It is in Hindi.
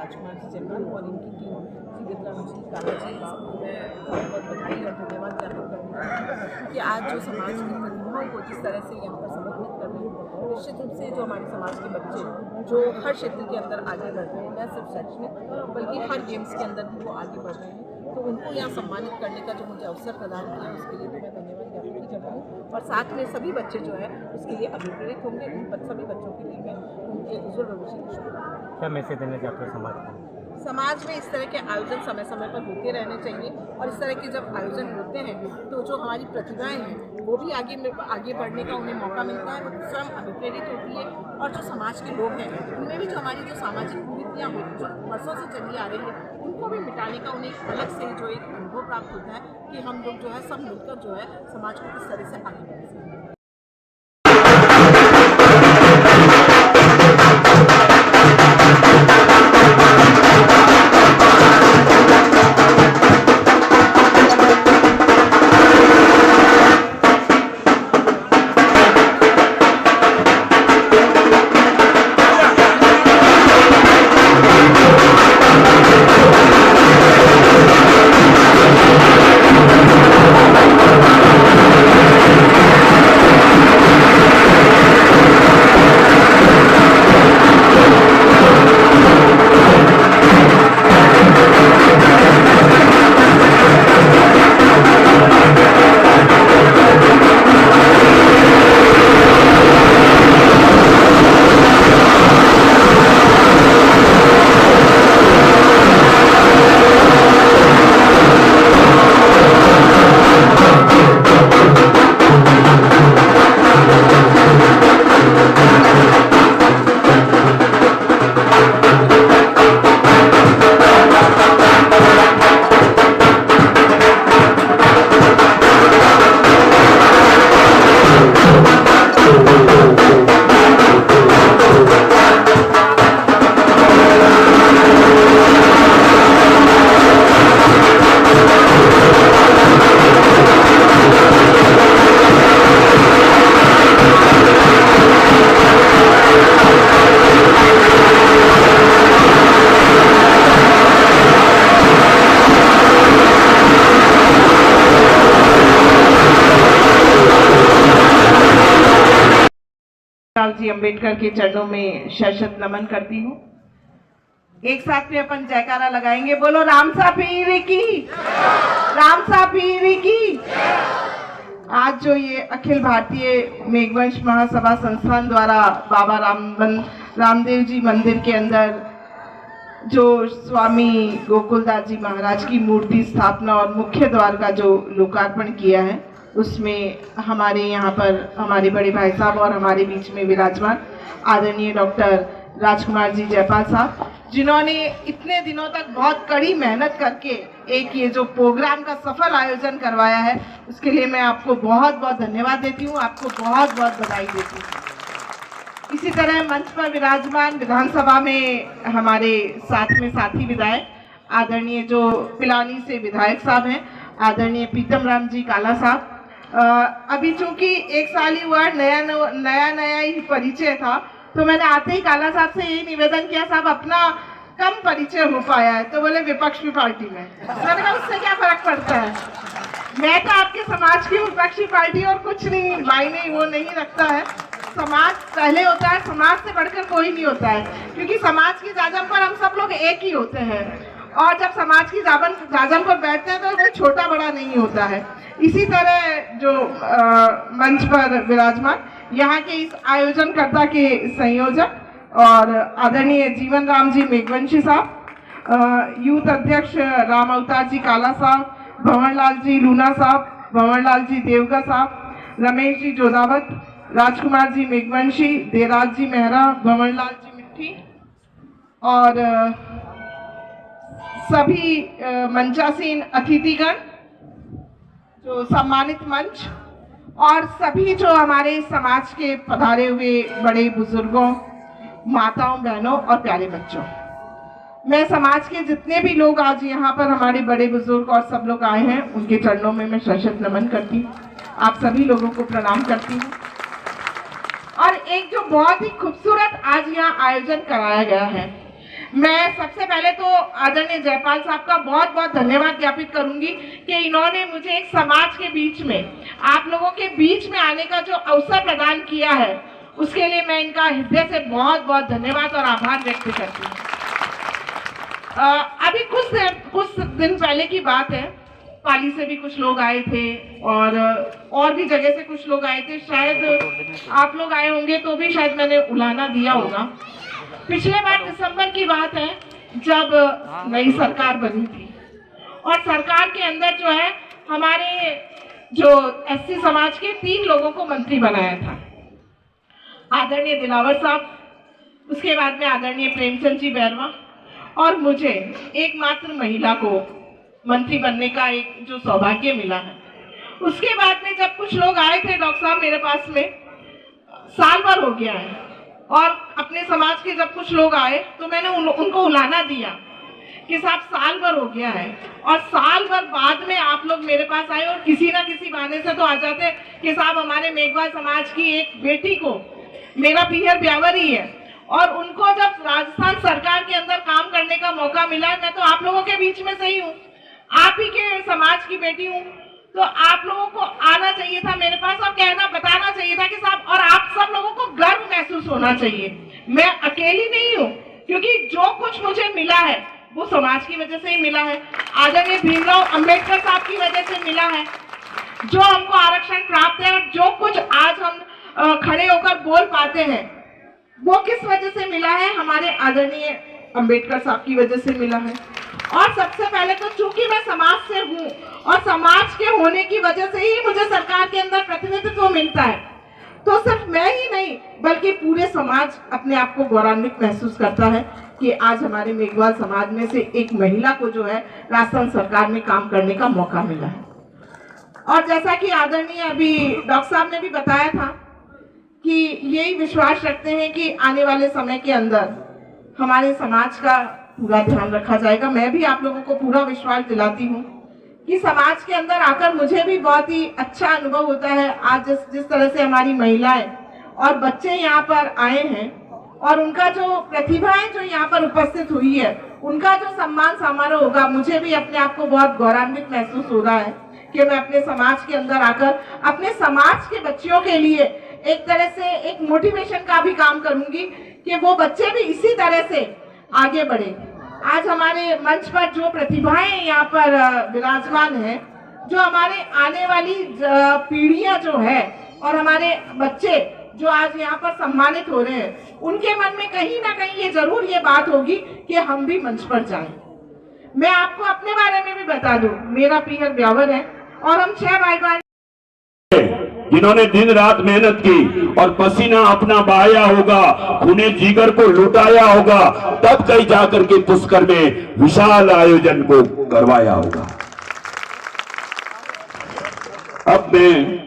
राजकुमार जी जयपाल और इनकी टीम विद्राम जी, काला जी, सबको मैं बहुत बहुत बधाई और धन्यवाद ज्ञापन करती हूँ, क्योंकि आज जो समाज की प्रतिभाओं को जिस तरह से यहाँ पर समर्पित कर रहे हैं, निश्चित रूप से जो हमारे समाज के बच्चे जो हर क्षेत्र के अंदर आगे बढ़ रहे हैं, न सिर्फ शैक्षणिक बल्कि हर गेम्स के अंदर भी वो आगे बढ़ रहे हैं, तो उनको यहाँ सम्मानित करने का जो मुझे अवसर प्रदान किया उसके लिए तो मैं धन्यवाद ज्ञापन करता हूँ। और साथ में सभी बच्चे जो है उसके लिए अभिप्रेरित होंगे, उन सभी बच्चों के लिए मैं उनके उज्ज्वल भविष्य की शुभकामनाएं। क्या मैसेज देना चाहते हो समाज को? समाज में इस तरह के आयोजन समय समय पर होते रहने चाहिए और इस तरह के जब आयोजन होते हैं तो जो हमारी प्रतिभाएं हैं वो भी आगे बढ़ने का उन्हें मौका मिलता है, वो स्वयं अभिप्रेरित होती है और जो समाज के लोग हैं उनमें भी जो हमारी जो सामाजिक कुरीतियाँ हो जो वर्षों से चली आ रही है उनको भी मिटाने का उन्हें एक अलग से जो एक अनुभव प्राप्त होता है कि हम लोग जो है सब मिलकर जो है समाज को किस तरह से आगे बढ़ा सकते हैं। जी अम्बेडकर के चरणों में शत नमन करती हूँ। एक साथ में अपन जयकारा लगाएंगे, बोलो रामसा पीर की, रामसा पीर की। आज जो ये अखिल भारतीय मेघवंश महासभा संस्थान द्वारा बाबा रामदेव जी मंदिर के अंदर जो स्वामी गोकुलदास जी महाराज की मूर्ति स्थापना और मुख्य द्वार का जो लोकार्पण किया है, उसमें हमारे यहाँ पर हमारे बड़े भाई साहब और हमारे बीच में विराजमान आदरणीय डॉक्टर राजकुमार जी जयपाल साहब, जिन्होंने इतने दिनों तक बहुत कड़ी मेहनत करके एक ये जो प्रोग्राम का सफल आयोजन करवाया है, उसके लिए मैं आपको बहुत बहुत धन्यवाद देती हूँ, आपको बहुत बहुत बधाई देती हूँ। इसी तरह मंच पर विराजमान विधानसभा में हमारे साथ में साथी विधायक आदरणीय जो पिलानी से विधायक साहब हैं, आदरणीय प्रीतम राम जी काला साहब, अभी चूंकि एक साल ही हुआ, नया ही परिचय था, तो मैंने आते ही काला साहब से यही निवेदन किया, साहब अपना कम परिचय हो पाया है, तो बोले विपक्षी पार्टी में। मैंने कहा उससे क्या फर्क पड़ता है, मैं तो आपके समाज की विपक्षी पार्टी और कुछ नहीं, मायने वो नहीं रखता है। समाज पहले होता है, समाज से बढ़कर कोई नहीं होता है, क्योंकि समाज की जाजम पर हम सब लोग एक ही होते हैं और जब समाज की जाजम पर बैठते हैं तो कोई छोटा बड़ा नहीं होता है। इसी तरह जो मंच पर विराजमान यहाँ के इस आयोजनकर्ता के संयोजक और आदरणीय जीवन राम जी मेघवंशी साहब, यूथ अध्यक्ष राम अवतार जी काला साहब, भंवरलाल जी लूना साहब, भंवरलाल जी देवगा साहब, रमेश जी जोधावत, राजकुमार जी मेघवंशी, देराज जी मेहरा, भंवरलाल जी मिट्टी और सभी मंचासीन अतिथिगण, जो सम्मानित मंच और सभी जो हमारे समाज के पधारे हुए बड़े बुजुर्गों, माताओं, बहनों और प्यारे बच्चों, मैं समाज के जितने भी लोग आज यहाँ पर हमारे बड़े बुजुर्ग और सब लोग आए हैं, उनके चरणों में मैं शत नमन करती हूँ। आप सभी लोगों को प्रणाम करती हूँ। और एक जो बहुत ही खूबसूरत आज यहाँ आयोजन कराया गया है, मैं सबसे पहले तो आदरणीय जयपाल साहब का बहुत बहुत धन्यवाद ज्ञापित करूंगी कि इन्होंने मुझे एक समाज के बीच में, आप लोगों के बीच में आने का जो अवसर प्रदान किया है, उसके लिए मैं इनका हृदय से बहुत बहुत धन्यवाद और आभार व्यक्त करती हूँ। अभी कुछ दिन पहले की बात है, पाली से भी कुछ लोग आए थे और भी जगह से कुछ लोग आए थे, शायद आप लोग आए होंगे तो भी शायद मैंने उलाहना दिया होगा। पिछले बार दिसंबर की बात है जब नई सरकार बनी थी और सरकार के अंदर जो है हमारे जो एससी समाज के 3 लोगों को मंत्री बनाया था, आदरणीय दिलावर साहब, उसके बाद में आदरणीय प्रेमचंद जी बैरवा और मुझे एकमात्र महिला को मंत्री बनने का एक जो सौभाग्य मिला है। उसके बाद में जब कुछ लोग आए थे डॉक्टर साहब मेरे पास में, साल भर हो गया है, और अपने समाज के जब कुछ लोग आए तो मैंने उनको उलाहना दिया कि साहब साल भर हो गया है, और साल भर बाद में आप लोग मेरे पास आए और किसी ना किसी बहाने से तो आ जाते कि साहब हमारे मेघवाल समाज की एक बेटी को, मेरा पीहर ब्यावर ही है, और उनको जब राजस्थान सरकार के अंदर काम करने का मौका मिला है, मैं तो आप लोगों के बीच में से ही हूँ, आप ही के समाज की बेटी हूँ, तो आप लोगों को आना चाहिए था मेरे पास और कहना, बताना चाहिए था कि साहब, और आप सब लोगों को गर्व महसूस होना चाहिए, मैं अकेली नहीं हूँ, क्योंकि जो कुछ मुझे मिला है वो समाज की वजह से ही मिला है, आदरणीय भीमराव अंबेडकर साहब की वजह से मिला है, जो हमको आरक्षण प्राप्त है, और जो कुछ आज हम खड़े होकर बोल पाते हैं वो किस वजह से मिला है, हमारे आदरणीय अंबेडकर साहब की वजह से मिला है। और सबसे पहले तो चूंकि मैं समाज से हूँ और समाज के होने की वजह से ही मुझे सरकार के अंदर प्रतिनिधित्व मिलता है, तो सिर्फ मैं ही नहीं बल्कि पूरे समाज अपने आप को गौरवान्वित महसूस करता है कि आज हमारे मेघवाल समाज में से एक महिला को जो है राजस्थान सरकार में काम करने का मौका मिला है। और जैसा कि आदरणीय अभी डॉक्टर साहब ने भी बताया था कि यही विश्वास रखते हैं कि आने वाले समय के अंदर हमारे समाज का पूरा ध्यान रखा जाएगा। मैं भी आप लोगों को पूरा विश्वास दिलाती हूँ कि समाज के अंदर आकर मुझे भी बहुत ही अच्छा अनुभव होता है। आज जिस तरह से हमारी महिलाएं और बच्चे यहाँ पर आए हैं और उनका जो प्रतिभाएं जो यहाँ पर उपस्थित हुई है, उनका जो सम्मान समारोह होगा, मुझे भी अपने आप को बहुत गौरवान्वित महसूस हो रहा है कि मैं अपने समाज के अंदर आकर अपने समाज के बच्चियों के लिए एक तरह से एक मोटिवेशन का भी काम करूंगी कि वो बच्चे भी इसी तरह से आगे बढ़े। आज हमारे मंच पर जो प्रतिभाएं यहाँ पर विराजमान है, जो हमारे आने वाली पीढ़ियां जो है और हमारे बच्चे जो आज यहाँ पर सम्मानित हो रहे हैं, उनके मन में कहीं ना कहीं ये जरूर ये बात होगी कि हम भी मंच पर जाएं। मैं आपको अपने बारे में भी बता दूं, मेरा पीहर ब्यावर है और हम 6 भाई बहन जिन्होंने दिन रात मेहनत की और पसीना अपना बहाया होगा, खूने जिगर को लुटाया होगा, तब कहीं जाकर के पुष्कर में विशाल आयोजन को करवाया होगा। अब मैं